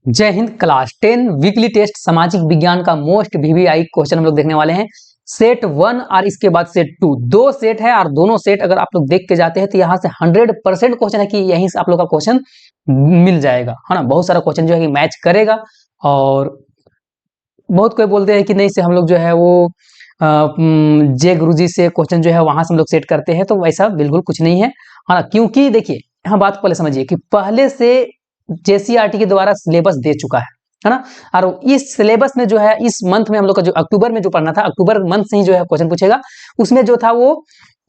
जय Hind. Class 10 weekly test सामाजिक विज्ञान का मोस्ट वीवीआई क्वेश्चन हम लोग देखने वाले हैं। सेट 1 और इसके बाद सेट 2, दो सेट है और दोनों सेट अगर आप लोग देख के जाते हैं तो यहाँ से 100% क्वेश्चन है कि यहीं से आप लोग का क्वेश्चन मिल जाएगा, है ना। बहुत सारा क्वेश्चन जो है कि मैच करेगा और बहुत कोई बोलते हैं कि नहीं से हम लोग जो है वो जे गुरुजी से क्वेश्चन जो है वहां से हम लोग सेट करते हैं, तो वैसा बिल्कुल कुछ नहीं है, हाँ। क्योंकि देखिए यहाँ बात पहले समझिए कि पहले से जेसीईआरटी के द्वारा सिलेबस दे चुका है ना। और इस सिलेबस में जो है इस मंथ में हम लोग का जो अक्टूबर में जो पढ़ना था, अक्टूबर मंथ से ही जो है क्वेश्चन पूछेगा। उसमें जो था वो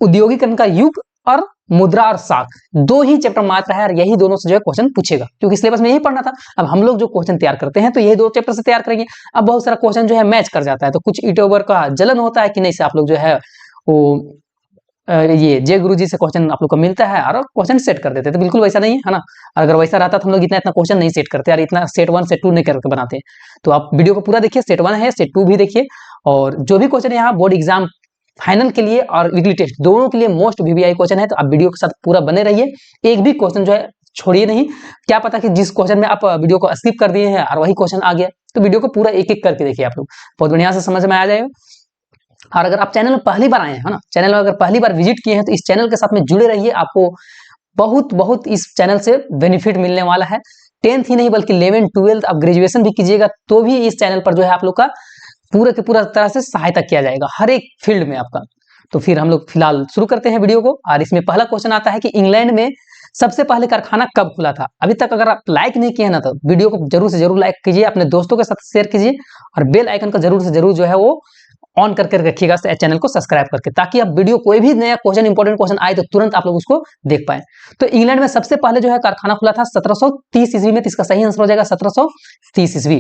औद्योगिकरण का युग और मुद्रा और साख, दो ही चैप्टर मात्र है और यही दोनों से जो है क्वेश्चन पूछेगा, क्योंकि सिलेबस में यही पढ़ना था। अब हम लोग जो क्वेश्चन तैयार करते हैं तो यही दो चैप्टर से तैयार करेंगे। अब बहुत सारा क्वेश्चन जो है मैच कर जाता है, तो कुछ यूट्यूबर का जलन होता है कि नहीं से आप लोग जो है वो ये जय गुरुजी से क्वेश्चन आप लोग को मिलता है और क्वेश्चन सेट कर देते हैं, तो बिल्कुल वैसा नहीं है ना। अगर वैसा रहता तो हम लोग इतना इतना क्वेश्चन नहीं सेट करते और इतना सेट 1 सेट 2 नहीं करके बनाते। तो आप वीडियो को पूरा देखिए, सेट 1 है, सेट 2 भी देखिए, और जो भी क्वेश्चन है यहाँ बोर्ड एग्जाम फाइनल के लिए और वीकली टेस्ट दोनों के लिए मोस्ट वीवीआई क्वेश्चन है। तो आप वीडियो के साथ पूरा बने रहिए, एक भी क्वेश्चन जो है छोड़िए नहीं। क्या पता कि जिस क्वेश्चन में आप वीडियो को स्किप कर दिए हैं और वही क्वेश्चन आ गया, तो वीडियो को पूरा एक एक करके देखिए, आप लोग बहुत बढ़िया से समझ में आ जाएगा। और अगर आप चैनल में पहली बार आए हैं, है ना, चैनल में अगर पहली बार विजिट किए हैं तो इस चैनल के साथ में जुड़े रहिए, आपको बहुत बहुत इस चैनल से बेनिफिट मिलने वाला है। 10th ही नहीं बल्कि 11th 12th आप ग्रेजुएशन भी कीजिएगा तो भी इस चैनल पर जो है आप लोग का पूरा के पूरा तरह से सहायता किया जाएगा हर एक फील्ड में आपका। तो फिर हम लोग फिलहाल शुरू करते हैं वीडियो को। और इसमें पहला क्वेश्चन आता है कि इंग्लैंड में सबसे पहले कारखाना कब खुला था। अभी तक अगर आप लाइक नहीं किए ना तो वीडियो को जरूर से जरूर लाइक कीजिए, अपने दोस्तों के साथ शेयर कीजिए और बेल आइकन को जरूर से जरूर जो है वो ऑन करके रखिएगा चैनल को सब्सक्राइब करके, ताकि आप वीडियो कोई भी नया क्वेश्चन इंपॉर्टेंट क्वेश्चन आए तो तुरंत आप लोग उसको देख पाए। तो इंग्लैंड में सबसे पहले जो है कारखाना खुला था 1730 ईस्वी में, तो इसका सही आंसर हो जाएगा 1730 ईस्वी।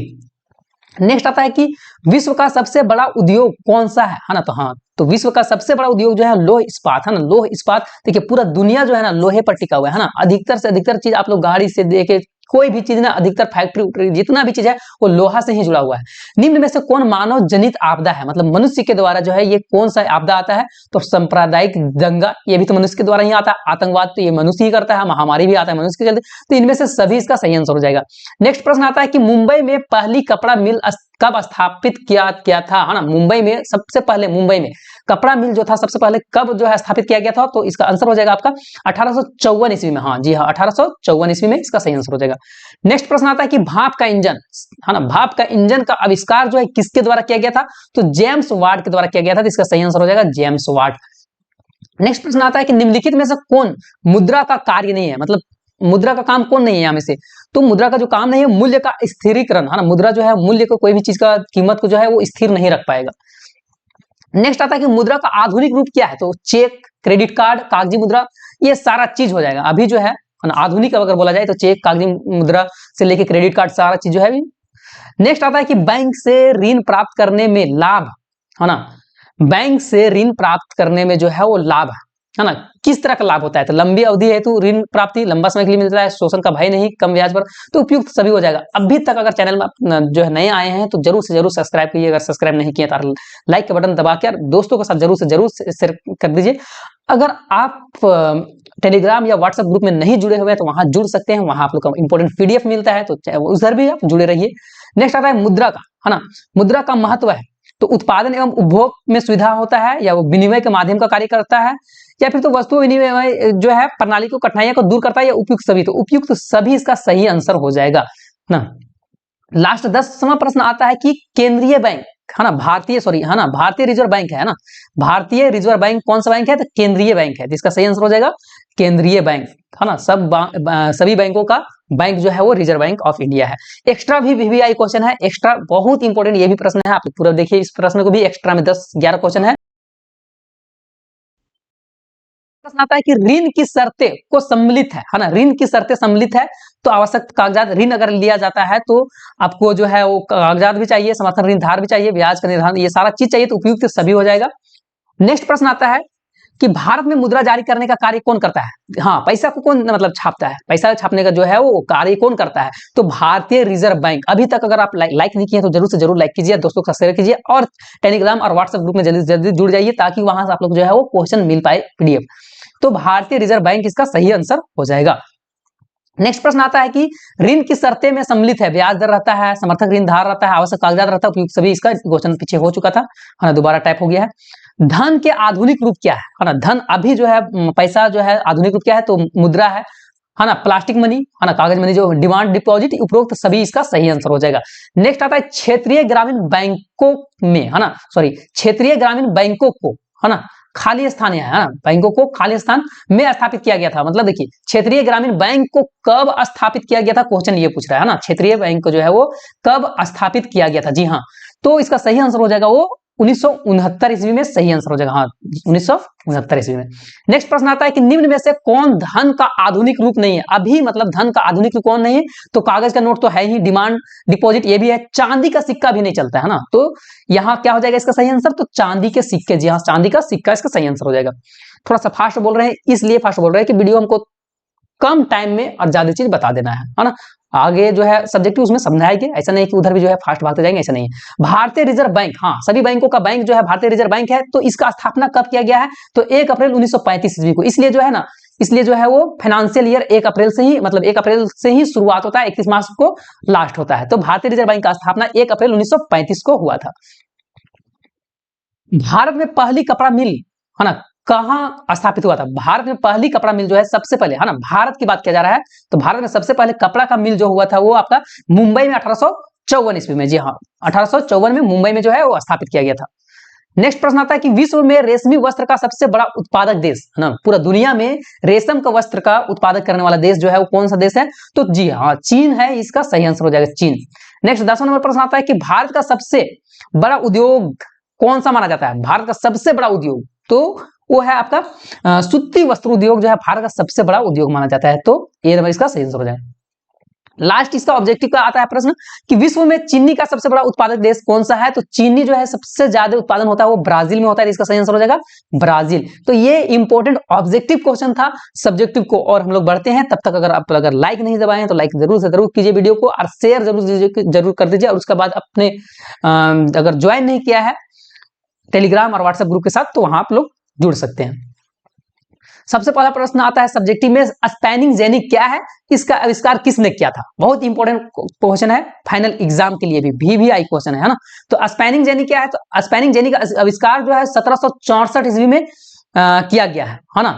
नेक्स्ट आता है कि विश्व का सबसे बड़ा उद्योग कौन सा है ना। तो हाँ, तो विश्व का सबसे बड़ा उद्योग जो है लौह इस्पात, है ना। लौह इस्पात देखिए पूरा दुनिया जो है ना लोहे पर टिका हुआ है ना। अधिकतर से अधिकतर चीज आप लोग गाड़ी से देखे, कोई भी चीज ना, अधिकतर फैक्ट्री जितना भी चीज है वो लोहा से ही जुड़ा हुआ है। निम्न में से कौन मानव जनित आपदा है, मतलब मनुष्य के द्वारा जो है ये कौन सा आपदा आता है। तो सांप्रदायिक दंगा, ये भी तो मनुष्य के द्वारा ही आता है। आतंकवाद तो ये मनुष्य ही करता है, महामारी भी आता है मनुष्य के चलते। तो इनमें से सभी इसका सही आंसर हो जाएगा। नेक्स्ट प्रश्न आता है कि मुंबई में पहली कपड़ा मिल कब स्थापित किया था, है ना। मुंबई में सबसे पहले, मुंबई में कपड़ा मिल जो था सबसे पहले कब जो है स्थापित किया गया था, तो इसका आंसर हो जाएगा आपका 1854 ईस्वी में। हाँ जी हाँ, 1854 ईस्वी में इसका सही आंसर हो जाएगा। नेक्स्ट प्रश्न आता है कि भाप का इंजन, है ना, भाप का इंजन का आविष्कार जो है किसके द्वारा किया गया था, तो जेम्स वाट के द्वारा किया गया था, तो इसका सही आंसर हो जाएगा जेम्स वाट। नेक्स्ट प्रश्न आता है कि निम्नलिखित में से कौन मुद्रा का कार्य नहीं है, मतलब मुद्रा का काम कौन नहीं है यहाँ में से। तो मुद्रा का जो काम नहीं है मूल्य का स्थिरीकरण, है ना। मुद्रा जो है मूल्य को, कोई भी चीज का कीमत को जो है वो स्थिर नहीं रख पाएगा। नेक्स्ट आता है कि मुद्रा का आधुनिक रूप क्या है, तो चेक, क्रेडिट कार्ड, कागजी मुद्रा, ये सारा चीज हो जाएगा। अभी जो है आधुनिक अगर बोला जाए तो चेक, कागजी मुद्रा से लेके क्रेडिट कार्ड सारा चीज जो है अभी। नेक्स्ट आता है कि बैंक से ऋण प्राप्त करने में लाभ, है ना। बैंक से ऋण प्राप्त करने में जो है वो लाभ है ना, किस तरह का लाभ होता है, तो लंबी अवधि हेतु ऋण प्राप्ति, लंबा समय के लिए मिलता है, शोषण का भय नहीं, कम ब्याज पर, तो उपयुक्त सभी हो जाएगा। अभी तक अगर चैनल में जो है नए आए हैं तो जरूर से जरूर सब्सक्राइब कीजिए, अगर सब्सक्राइब नहीं किया तो लाइक का बटन दबा के दोस्तों के साथ जरूर से जरूर शेयर कर दीजिए। अगर आप टेलीग्राम या व्हाट्सएप ग्रुप में नहीं जुड़े हुए हैं तो वहां जुड़ सकते हैं, वहां आप लोग का इंपॉर्टेंट पीडीएफ मिलता है, तो उधर भी आप जुड़े रहिए। नेक्स्ट आता है मुद्रा का, है ना। मुद्रा का महत्व है तो उत्पादन एवं उपभोग में सुविधा होता है, या वो विनिमय के माध्यम का कार्य करता है, या फिर तो वस्तु विनिमय जो है प्रणाली को, कठिनाइयों को दूर करता है, या उपयुक्त सभी। तो उपयुक्त सभी इसका सही आंसर हो जाएगा ना। लास्ट 10वां प्रश्न आता है कि केंद्रीय बैंक, है ना, भारतीय रिजर्व बैंक है ना। भारतीय रिजर्व बैंक कौन सा बैंक है, तो केंद्रीय बैंक है, जिसका सही आंसर हो जाएगा केंद्रीय बैंक, है ना। सभी बैंकों का बैंक जो है वो रिजर्व बैंक ऑफ इंडिया है। एक्स्ट्रा भी वीवीआई क्वेश्चन है, एक्स्ट्रा बहुत इंपॉर्टेंट ये भी प्रश्न है, आप पूरा देखिए। इस प्रश्न को भी एक्स्ट्रा में 10-11 क्वेश्चन है। प्रश्न आता है कि ऋण की शर्तें को सम्मिलित है ना। ऋण की शर्तें सम्मिलित है तो आवश्यक कागजात, ऋण अगर लिया जाता है तो आपको जो है वो कागजात भी चाहिए, समर्थन ऋण धार भी चाहिए, ब्याज का निर्धारण, ये सारा चीज चाहिए, तो उपयुक्त सभी हो जाएगा। नेक्स्ट प्रश्न आता है कि भारत में मुद्रा जारी करने का कार्य कौन करता है। हाँ, पैसा को कौन मतलब छापता है, पैसा छापने का जो है वो कार्य कौन करता है, तो भारतीय रिजर्व बैंक। अभी तक अगर आप लाइक नहीं किए तो जरूर से जरूर लाइक कीजिए, दोस्तों का शेयर कीजिए और टेलीग्राम और व्हाट्सएप ग्रुप में जल्दी से जल्दी जुड़ जाइए, ताकि वहां से आप लोग जो है वो क्वेश्चन मिल पाए पीडीएफ। तो भारतीय रिजर्व बैंक इसका सही आंसर हो जाएगा। नेक्स्ट प्रश्न आता है कि ऋण की शर्तें में सम्मिलित है, ब्याज दर रहता है, समर्थक ऋण धार रहता है, आवश्यक कागजात रहता है, उपयुक्त सभी। इसका क्वेश्चन पीछे हो चुका था, है ना, दोबारा टाइप हो गया है। धन के आधुनिक रूप क्या है ना, धन अभी जो है पैसा जो है आधुनिक रूप क्या है, तो मुद्रा है ना, प्लास्टिक मनी, है ना, कागज मनी, जो डिमांड डिपॉजिट, उपरोक्त सभी इसका सही आंसर हो जाएगा। नेक्स्ट आता है क्षेत्रीय ग्रामीण बैंकों में, है ना, सॉरी, क्षेत्रीय ग्रामीण बैंकों को, है ना, खाली स्थान है ना, बैंकों को खाली स्थान में स्थापित किया गया था। मतलब देखिए क्षेत्रीय ग्रामीण बैंक को कब स्थापित किया गया था, क्वेश्चन ये पूछ रहा है ना, क्षेत्रीय बैंक को जो है वो कब स्थापित किया गया था। जी हाँ, तो इसका सही आंसर हो जाएगा वो 1969 ईस्वी में सही आंसर हो जाएगा। हाँ, 1969 ईस्वी में। नेक्स्ट प्रश्न आता है कि निम्न में से कौन धन का आधुनिक रूप नहीं है। अभी मतलब धन का आधुनिक रूप कौन नहीं है, तो कागज का नोट तो है ही, डिमांड डिपॉजिट ये भी है, चांदी का सिक्का भी नहीं चलता है ना, तो यहाँ क्या हो जाएगा इसका सही आंसर, तो चांदी के सिक्के। जी हाँ, चांदी का सिक्का इसका सही आंसर हो जाएगा। थोड़ा सा फास्ट बोल रहे हैं, इसलिए फास्ट बोल रहे हैं कि वीडियो हमको कम टाइम में और ज्यादा चीज बता देना है ना। आगे जो है सब्जेक्टिव उसमें समझाएंगे, ऐसा नहीं कि उधर भी जो है फास्ट भागते जाएंगे, ऐसा नहीं है। भारतीय रिजर्व बैंक, हाँ, सभी बैंकों का बैंक जो है भारतीय रिजर्व बैंक है, तो इसका स्थापना कब किया गया है, तो 1 अप्रैल 1935 ईस्वी को। इसलिए जो है ना, इसलिए जो है वो फाइनेंशियल ईयर 1 अप्रैल से ही, मतलब 1 अप्रैल से ही शुरुआत होता है, 31 मार्च को लास्ट होता है। तो भारतीय रिजर्व बैंक का स्थापना 1 अप्रैल 1935 को हुआ था। भारत में पहली कपड़ा मिल, है ना, कहां स्थापित हुआ था। भारत में पहली कपड़ा मिल जो है सबसे पहले, है ना, भारत की बात किया जा रहा है, तो भारत में सबसे पहले कपड़ा का मिल जो हुआ था वो आपका मुंबई में 1854 ईस्वी में। जी हाँ, 1854 में मुंबई में जो है वो स्थापित किया गया था। नेक्स्ट प्रश्न आता है कि विश्व में रेशमी वस्त्र का सबसे बड़ा उत्पादक देश, है ना, पूरा दुनिया में रेशम का वस्त्र का उत्पादक करने वाला देश जो है वो कौन सा देश है, तो जी हाँ, चीन है, इसका सही आंसर हो जाएगा चीन। नेक्स्ट 10वां नंबर प्रश्न आता है कि भारत का सबसे बड़ा उद्योग कौन सा माना जाता है। भारत का सबसे बड़ा उद्योग तो वो है आपका सूती वस्त्र उद्योग जो है भारत का सबसे बड़ा उद्योग माना जाता है, तो ये नंबर इसका सही आंसर हो जाएगा। लास्ट इसका ऑब्जेक्टिव का आता है प्रश्न कि विश्व में चीनी का सबसे बड़ा उत्पादक देश कौन सा है, तो चीनी जो है सबसे ज्यादा उत्पादन होता है वो ब्राजील में होता है, इसका सही आंसर हो जाएगा ब्राजील। तो ये इंपॉर्टेंट ऑब्जेक्टिव क्वेश्चन था सब्जेक्टिव को, और हम लोग बढ़ते हैं। तब तक अगर लाइक नहीं दबाए हैं तो लाइक जरूर से जरूर कीजिए वीडियो को, और शेयर जरूर कर दीजिए, और उसके बाद अपने अगर ज्वाइन नहीं किया है टेलीग्राम और व्हाट्सएप ग्रुप के साथ तो वहां आप लोग जुड़ सकते हैं। सबसे पहला प्रश्न आता है सब्जेक्टिव में, स्पैनिंग जेनी क्या है, इसका आविष्कार किसने किया था। बहुत इंपॉर्टेंट क्वेश्चन है, फाइनल एग्जाम के लिए भी VVI क्वेश्चन है ना। तो स्पैनिंग जेनी क्या है, तो स्पैनिंग जेनी का आविष्कार जो है 1764 ईस्वी में किया गया है ना।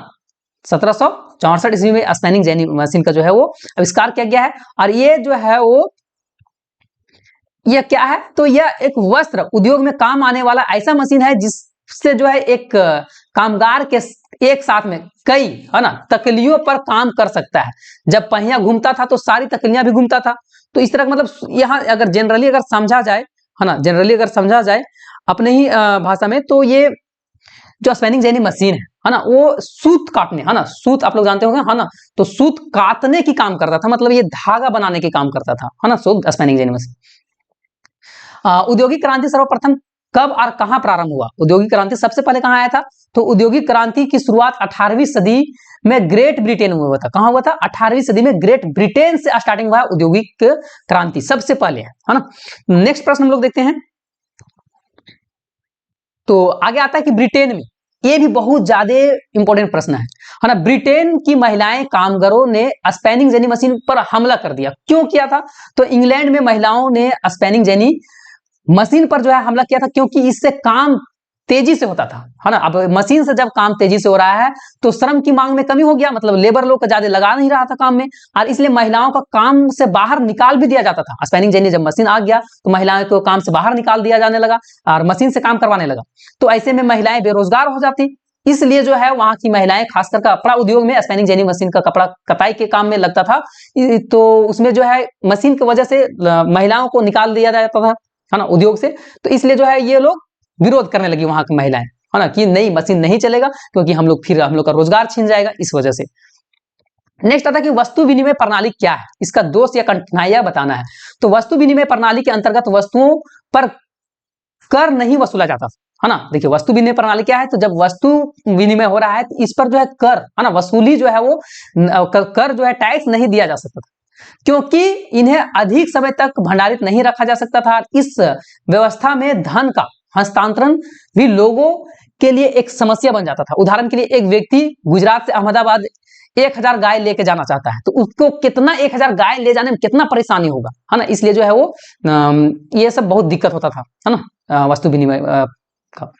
1764 ईस्वी में स्पैनिंग जेनी मशीन का जो है वो आविष्कार किया गया है। और ये जो है वो यह क्या है, तो यह एक वस्त्र उद्योग में काम आने वाला ऐसा मशीन है जिससे जो है एक कामगार के एक साथ में कई, है ना, तकलियों पर काम कर सकता है। जब पहिया घूमता था तो सारी तकलियां भी घूमता था। तो इस तरह मतलब यहाँ अगर जनरली अगर समझा जाए, है ना, जनरली अगर समझा जाए अपने ही भाषा में, तो ये जो स्पैनिंग जेनी मशीन है ना, वो सूत काटने, है ना, सूत आप लोग जानते होंगे, है ना, तो सूत काटने की काम करता था, मतलब ये धागा बनाने की काम करता था, है ना, स्पैनिंग जेनी मशीन। औद्योगिक क्रांति सर्वप्रथम कब और कहां प्रारंभ हुआ। औद्योगिक क्रांति सबसे पहले कहां आया था, तो औद्योगिक क्रांति की शुरुआत 18वीं सदी में ग्रेट ब्रिटेन में हुआ था। कहां हुआ था, 18वीं सदी में ग्रेट ब्रिटेन से स्टार्टिंग हुआ औद्योगिक क्रांति सबसे पहले, है ना। नेक्स्ट प्रश्न हम लोग देखते हैं, तो आगे आता है कि ब्रिटेन में, ये भी बहुत ज्यादा इंपॉर्टेंट प्रश्न है ना। ब्रिटेन की महिलाएं कामगारों ने स्पैनिंग जेनी मशीन पर हमला कर दिया। क्यों किया था, तो इंग्लैंड में महिलाओं ने स्पैनिंग जेनी मशीन पर जो है हमला किया था, क्योंकि इससे काम तेजी से होता था, है ना। अब मशीन से जब काम तेजी से हो रहा है तो श्रम की मांग में कमी हो गया, मतलब लेबर लोग का ज्यादा लगा नहीं रहा था काम में, और इसलिए महिलाओं का काम से बाहर निकाल भी दिया जाता था। स्पैनिंग जेनी जब मशीन आ गया तो महिलाओं को काम से बाहर निकाल दिया जाने लगा और मशीन से काम करवाने लगा, तो ऐसे में महिलाएं बेरोजगार हो जाती। इसलिए जो है वहां की महिलाएं खासकर कपड़ा उद्योग में स्पैनिंग जेनी मशीन का कपड़ा कताई के काम में लगता था, तो उसमें जो है मशीन की वजह से महिलाओं को निकाल दिया जाता था, है ना, उद्योग से। तो इसलिए जो है ये लोग विरोध करने लगी वहां की महिलाएं, है ना, कि नहीं मशीन नहीं चलेगा, क्योंकि हम लोग का रोजगार छीन जाएगा इस वजह से। नेक्स्ट आता है कि वस्तु विनिमय प्रणाली क्या है, इसका दोष या कठिनाइयां बताना है। तो वस्तु विनिमय प्रणाली के अंतर्गत वस्तुओं पर कर नहीं वसूला जाता, है ना। देखिए वस्तु विनिमय प्रणाली क्या है, तो जब वस्तु विनिमय हो रहा है तो इस पर जो है कर, है ना, वसूली जो है वो कर जो है टैक्स नहीं दिया जा सकता था, क्योंकि इन्हें अधिक समय तक भंडारित नहीं रखा जा सकता था। इस व्यवस्था में धन का हस्तांतरण भी लोगों के लिए एक समस्या बन जाता था। उदाहरण के लिए एक व्यक्ति गुजरात से अहमदाबाद 1000 गाय लेके जाना चाहता है, तो उसको कितना 1000 गाय ले जाने में कितना परेशानी होगा, है ना। इसलिए जो है वो ये सब बहुत दिक्कत होता था, है ना, वस्तु विनिमय का।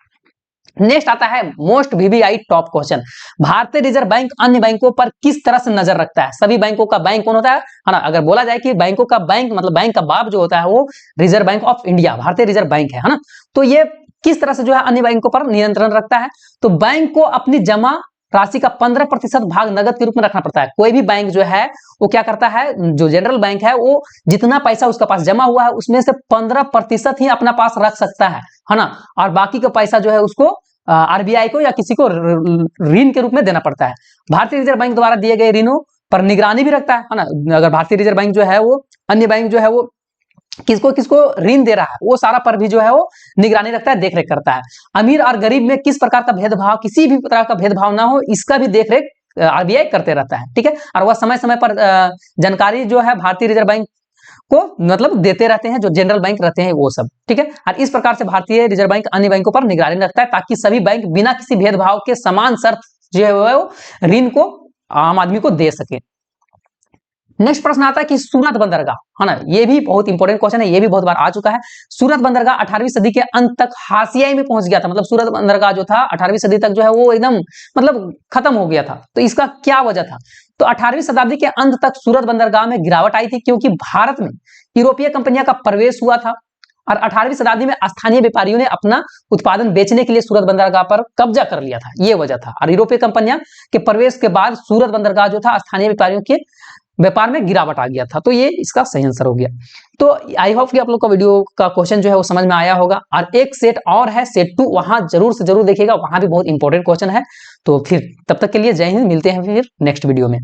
नेक्स्ट आता है मोस्ट वीवीआई टॉप क्वेश्चन, भारतीय रिजर्व बैंक अन्य बैंकों पर किस तरह से नजर रखता है। सभी बैंकों का बैंक कौन होता है ना। अगर बोला जाए कि बैंकों का बैंक मतलब बैंक का बाप जो होता है वो रिजर्व बैंक ऑफ इंडिया, भारतीय रिजर्व बैंक है ना। तो ये किस तरह से जो है अन्य बैंकों पर नियंत्रण रखता है। तो बैंक को अपनी जमा राशि का 15% भाग नगद के रूप में रखना पड़ता है। कोई भी बैंक जो है वो क्या करता है, जो जनरल बैंक है वो जितना पैसा उसका पास जमा हुआ है उसमें से 15% ही अपना पास रख सकता है ना। और बाकी का पैसा जो है उसको आरबीआई को या किसी को ऋण के रूप में देना पड़ता है। भारतीय रिजर्व बैंक द्वारा दिए गए ऋणों पर निगरानी भी रखता है ना। अगर भारतीय रिजर्व बैंक जो है वो अन्य बैंक जो है वो किसको किसको ऋण दे रहा है वो सारा पर भी जो है वो निगरानी रखता है, देखरेख करता है। अमीर और गरीब में किस प्रकार का भेदभाव, किसी भी प्रकार का भेदभाव ना हो, इसका भी देखरेख आरबीआई करते रहता है, ठीक है। और वह समय समय पर जानकारी जो है भारतीय रिजर्व बैंक को मतलब देते रहते हैं, जो जनरल बैंक रहते हैं वो सब, ठीक है। और इस प्रकार से भारतीय रिजर्व बैंक अन्य बैंकों पर निगरानी रखता है ताकि सभी बैंक बिना किसी भेदभाव के समान शर्त जो है वो ऋण को आम आदमी को दे सके। नेक्स्ट प्रश्न आता है कि सूरत बंदरगाह, है ना, ये भी बहुत इंपॉर्टेंट क्वेश्चन है, ये भी बहुत बार आ चुका है। सूरत बंदरगाह 18वीं सदी के अंत तक हाशिया में पहुंच गया था, मतलब सूरत बंदरगाह जो था 18वीं सदी तक जो है वो एकदम मतलब खत्म हो गया था। तो इसका क्या वजह था। तो 18वीं शताब्दी के अंत तक सूरत बंदरगाह में गिरावट आई थी क्योंकि भारत में यूरोपीय कंपनियों का प्रवेश हुआ था और 18वीं शताब्दी में स्थानीय व्यापारियों ने अपना उत्पादन बेचने के लिए सूरत बंदरगाह पर कब्जा कर लिया था, ये वजह था। और यूरोपीय कंपनियां के प्रवेश के बाद सूरत बंदरगाह जो था स्थानीय व्यापारियों के व्यापार में गिरावट आ गया था। तो ये इसका सही आंसर हो गया। तो आई होप कि आप लोग का वीडियो का क्वेश्चन जो है वो समझ में आया होगा। और एक सेट और है सेट 2, वहां जरूर से जरूर देखिएगा, वहां भी बहुत इंपॉर्टेंट क्वेश्चन है। तो फिर तब तक के लिए जय हिंद, मिलते हैं फिर नेक्स्ट वीडियो में।